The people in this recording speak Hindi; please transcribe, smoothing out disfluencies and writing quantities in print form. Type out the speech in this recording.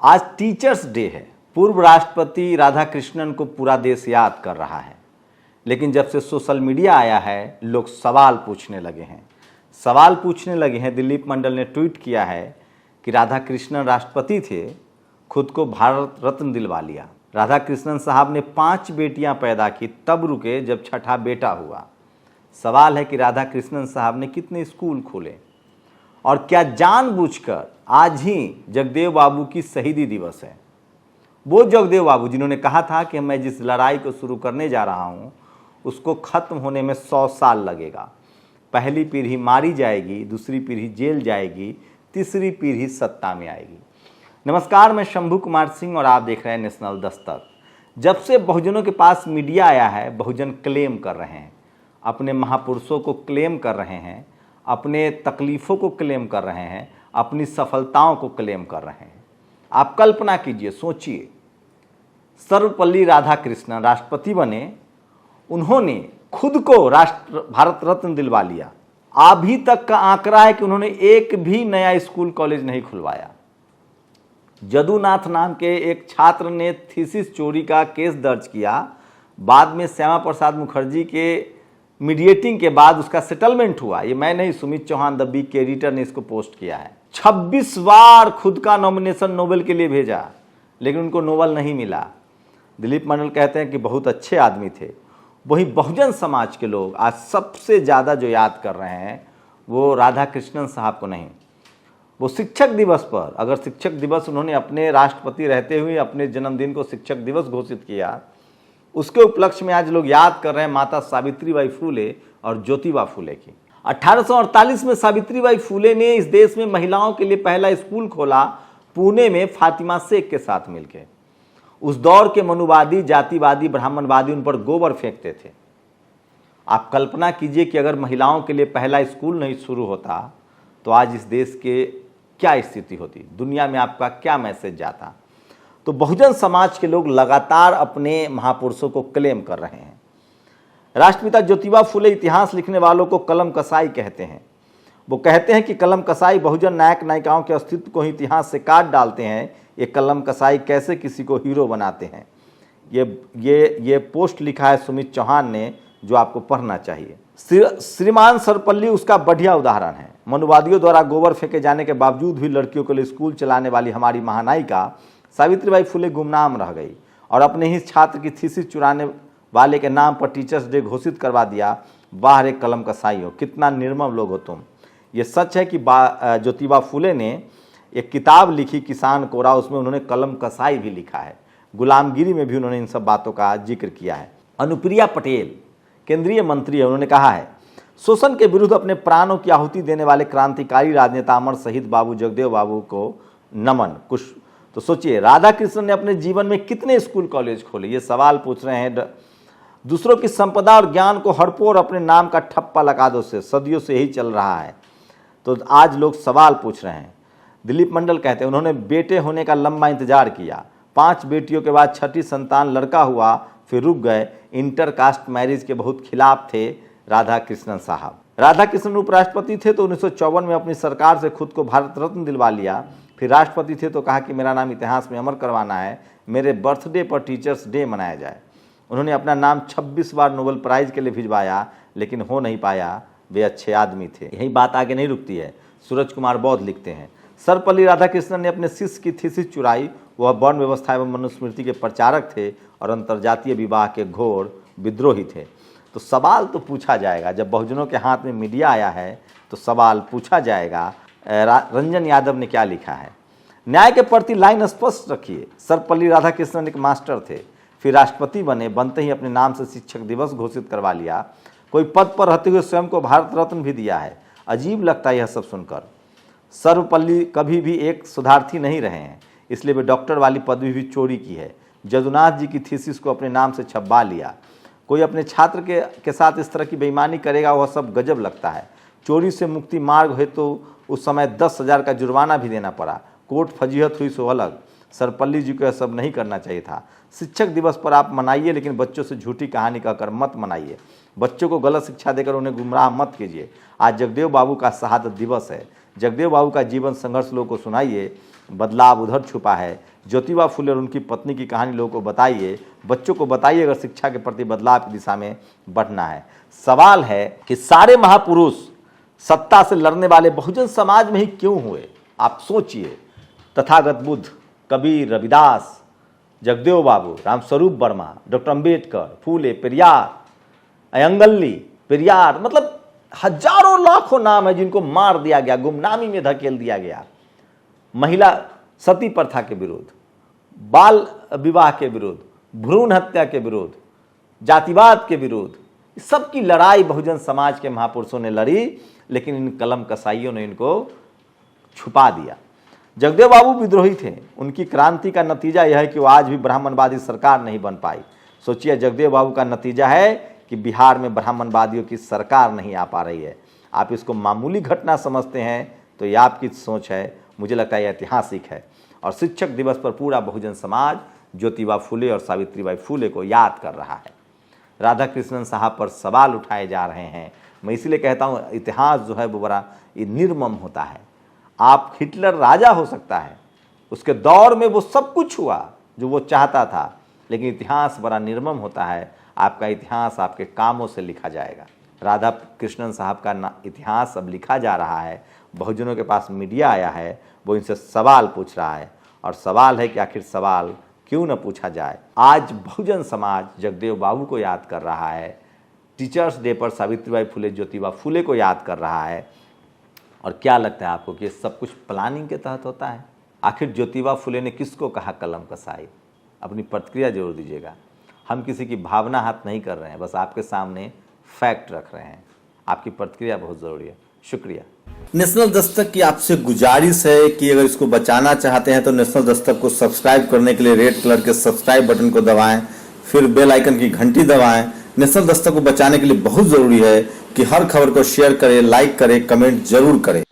आज टीचर्स डे है। पूर्व राष्ट्रपति राधाकृष्णन को पूरा देश याद कर रहा है, लेकिन जब से सोशल मीडिया आया है लोग सवाल पूछने लगे हैं। दिलीप मंडल ने ट्वीट किया है कि राधाकृष्णन राष्ट्रपति थे, खुद को भारत रत्न दिलवा लिया। राधाकृष्णन साहब ने 5 बेटियां पैदा की, तब रुके जब छठा बेटा हुआ। सवाल है कि राधाकृष्णन साहब ने कितने स्कूल खोले और क्या जानबूझकर आज ही जगदेव बाबू की शहीदी दिवस है। वो जगदेव बाबू जिन्होंने कहा था कि मैं जिस लड़ाई को शुरू करने जा रहा हूँ उसको खत्म होने में 100 साल लगेगा। पहली पीढ़ी मारी जाएगी, दूसरी पीढ़ी जेल जाएगी, तीसरी पीढ़ी सत्ता में आएगी। नमस्कार, मैं शंभू कुमार सिंह और आप देख रहे हैं नेशनल दस्तक। जब से बहुजनों के पास मीडिया आया है, बहुजन क्लेम कर रहे हैं, अपने महापुरुषों को क्लेम कर रहे हैं, अपने तकलीफ़ों को क्लेम कर रहे हैं, अपनी सफलताओं को क्लेम कर रहे हैं। आप कल्पना कीजिए, सोचिए, सर्वपल्ली राधाकृष्णन राष्ट्रपति बने, उन्होंने खुद को भारत रत्न दिलवा लिया। अभी तक का आंकड़ा है कि उन्होंने एक भी नया स्कूल कॉलेज नहीं खुलवाया। जदुनाथ नाम के एक छात्र ने थीसिस चोरी का केस दर्ज किया, बाद में श्यामा प्रसाद मुखर्जी के मीडिएटिंग के बाद उसका सेटलमेंट हुआ। ये मैं नहीं, सुमित चौहान द वीक के एडिटर ने इसको पोस्ट किया है। 26 बार खुद का नॉमिनेशन नोबेल के लिए भेजा, लेकिन उनको नोबेल नहीं मिला। दिलीप मंडल कहते हैं कि बहुत अच्छे आदमी थे। वही बहुजन समाज के लोग आज सबसे ज़्यादा जो याद कर रहे हैं वो राधाकृष्णन साहब को नहीं। वो शिक्षक दिवस पर, अगर शिक्षक दिवस उन्होंने अपने राष्ट्रपति रहते हुए अपने जन्मदिन को शिक्षक दिवस घोषित किया, उसके उपलक्ष्य में आज लोग याद कर रहे हैं माता सावित्रीबाई फूले और ज्योतिबा फूले की। 1848 में सावित्रीबाई फूले ने इस देश में महिलाओं के लिए पहला स्कूल खोला, पुणे में फातिमा शेख के साथ मिलकर। उस दौर के मनुवादी, जातिवादी, ब्राह्मणवादी उन पर गोबर फेंकते थे। आप कल्पना कीजिए कि अगर महिलाओं के लिए पहला स्कूल नहीं शुरू होता तो आज इस देश के क्या स्थिति होती, दुनिया में आपका क्या मैसेज जाता। तो बहुजन समाज के लोग लगातार अपने महापुरुषों को क्लेम कर रहे हैं। राष्ट्रपिता ज्योतिबा फूले इतिहास लिखने वालों को कलम कसाई कहते हैं। वो कहते हैं कि कलम कसाई बहुजन नायक नायिकाओं के अस्तित्व को ही इतिहास से काट डालते हैं। ये कलम कसाई कैसे किसी को हीरो बनाते हैं। ये पोस्ट लिखा है सुमित चौहान ने, जो आपको पढ़ना चाहिए। श्रीमान सर्वपल्ली उसका बढ़िया उदाहरण है। मनुवादियों द्वारा गोबर फेंके जाने के बावजूद भी लड़कियों के लिए स्कूल चलाने वाली हमारी महानायिका सावित्रीबाई फूले गुमनाम रह गई और अपने ही छात्र की थीसिस चुराने वाले के नाम पर टीचर्स डे घोषित करवा दिया। बाहर एक कलम कसाई हो, कितना निर्मम लोग हो तुम। ये सच है कि ज्योतिबा फूले ने एक किताब लिखी किसान कोरा, उसमें उन्होंने कलम कसाई भी लिखा है। गुलामगिरी में भी उन्होंने इन सब बातों का जिक्र किया है। अनुप्रिया पटेल केंद्रीय मंत्री है, उन्होंने कहा है शोषण के विरुद्ध अपने प्राणों की आहुति देने वाले क्रांतिकारी राजनेता अमर शहीद बाबू जगदेव बाबू को नमन। कुछ तो सोचिए, राधाकृष्णन ने अपने जीवन में कितने स्कूल कॉलेज खोले, ये सवाल पूछ रहे हैं। दूसरों की संपदा और ज्ञान को हड़पो और अपने नाम का ठप्पा लगा दो से सदियों से यही चल रहा है। तो आज लोग सवाल पूछ रहे हैं। दिलीप मंडल कहते हैं उन्होंने बेटे होने का लंबा इंतजार किया, 5 बेटियों के बाद छठी संतान लड़का हुआ, फिर रुक गए। इंटरकास्ट मैरिज के बहुत खिलाफ थे राधाकृष्णन साहब। राधाकृष्णन उपराष्ट्रपति थे तो 1954 में अपनी सरकार से खुद को भारत रत्न दिलवा लिया। फिर राष्ट्रपति थे तो कहा कि मेरा नाम इतिहास में अमर करवाना है, मेरे बर्थडे पर टीचर्स डे मनाया जाए। उन्होंने अपना नाम 26 बार नोबेल प्राइज़ के लिए भिजवाया, लेकिन हो नहीं पाया। वे अच्छे आदमी थे। यही बात आगे नहीं रुकती है। सूरज कुमार बौद्ध लिखते हैं सर्वपल्ली राधाकृष्णन ने अपने शिष्य की थीसिस चुराई। वह वर्ण व्यवस्था एवं मनुस्मृति के प्रचारक थे और अंतर्जातीय विवाह के घोर विद्रोही थे। तो सवाल तो पूछा जाएगा, जब बहुजनों के हाथ में मीडिया आया है तो सवाल पूछा जाएगा। रंजन यादव ने क्या लिखा है, न्याय के प्रति लाइन स्पष्ट रखिए। सर्वपल्ली राधाकृष्णन एक मास्टर थे, फिर राष्ट्रपति बने, बनते ही अपने नाम से शिक्षक दिवस घोषित करवा लिया। कोई पद पर रहते हुए स्वयं को भारत रत्न भी दिया है। अजीब लगता है यह सब सुनकर। सर्वपल्ली कभी भी एक सुधार्थी नहीं रहे हैं, इसलिए वे डॉक्टर वाली पदवी भी चोरी की है। जदुनाथ जी की थीसिस को अपने नाम से छपवा लिया। कोई अपने छात्र के साथ इस तरह की बेईमानी करेगा, वह सब गजब लगता है। चोरी से मुक्ति मार्ग है तो उस समय 10,000 का जुर्माना भी देना पड़ा। कोर्ट फजीहत हुई सो अलग। सर्वपल्ली जी को यह सब नहीं करना चाहिए था। शिक्षक दिवस पर आप मनाइए, लेकिन बच्चों से झूठी कहानी कहकर मत मनाइए। बच्चों को गलत शिक्षा देकर उन्हें गुमराह मत कीजिए। आज जगदेव बाबू का शहादत दिवस है। जगदेव बाबू का जीवन संघर्ष लोगों को सुनाइए। बदलाव उधर छुपा है। ज्योतिबा फुले और उनकी पत्नी की कहानी लोगों को बताइए, बच्चों को बताइए, अगर शिक्षा के प्रति बदलाव की दिशा में बढ़ना है। सवाल है कि सारे महापुरुष सत्ता से लड़ने वाले बहुजन समाज में ही क्यों हुए? आप सोचिए, तथागत बुद्ध, कबीर, रविदास, जगदेव बाबू, रामस्वरूप वर्मा, डॉक्टर अंबेडकर, फूले, पेरियार, अयंगल्ली, पेरियार, मतलब हजारों लाखों नाम है जिनको मार दिया गया, गुमनामी में धकेल दिया गया। महिला सती प्रथा के विरुद्ध, बाल विवाह के विरुद्ध, भ्रूण हत्या के विरुद्ध, जातिवाद के विरुद्ध, सबकी लड़ाई बहुजन समाज के महापुरुषों ने लड़ी, लेकिन इन कलम कसाइयों ने इनको छुपा दिया। जगदेव बाबू विद्रोही थे, उनकी क्रांति का नतीजा यह है कि वो आज भी ब्राह्मणवादी सरकार नहीं बन पाई। सोचिए, जगदेव बाबू का नतीजा है कि बिहार में ब्राह्मणवादियों की सरकार नहीं आ पा रही है। आप इसको मामूली घटना समझते हैं तो ये आपकी सोच है, मुझे लगता है ऐतिहासिक है। और शिक्षक दिवस पर पूरा बहुजन समाज ज्योतिबा फुले और सावित्रीबाई फुले को याद कर रहा है। राधा कृष्णन साहब पर सवाल उठाए जा रहे हैं। मैं इसीलिए कहता हूँ, इतिहास जो है वो बड़ा निर्मम होता है। आप हिटलर राजा हो सकता है, उसके दौर में वो सब कुछ हुआ जो वो चाहता था, लेकिन इतिहास बड़ा निर्मम होता है। आपका इतिहास आपके कामों से लिखा जाएगा। राधा कृष्णन साहब का इतिहास अब लिखा जा रहा है। बहुजनों के पास मीडिया आया है, वो इनसे सवाल पूछ रहा है, और सवाल है कि आखिर सवाल क्यों न पूछा जाए। आज बहुजन समाज जगदेव बाबू को याद कर रहा है, टीचर्स डे पर सावित्रीबाई फुले, ज्योतिबा फुले को याद कर रहा है। और क्या लगता है आपको कि ये सब कुछ प्लानिंग के तहत होता है? आखिर ज्योतिबा फुले ने किसको कहा कलम कसाई? अपनी प्रतिक्रिया जरूर दीजिएगा। हम किसी की भावना हाथ नहीं कर रहे हैं, बस आपके सामने फैक्ट रख रहे हैं। आपकी प्रतिक्रिया बहुत ज़रूरी है। शुक्रिया। नेशनल दस्तक की आपसे गुजारिश है कि अगर इसको बचाना चाहते हैं तो नेशनल दस्तक को सब्सक्राइब करने के लिए रेड कलर के सब्सक्राइब बटन को दबाएं, फिर बेल आइकन की घंटी दबाएं। नेशनल दस्तक को बचाने के लिए बहुत ज़रूरी है कि हर खबर को शेयर करें, लाइक करें, कमेंट जरूर करें।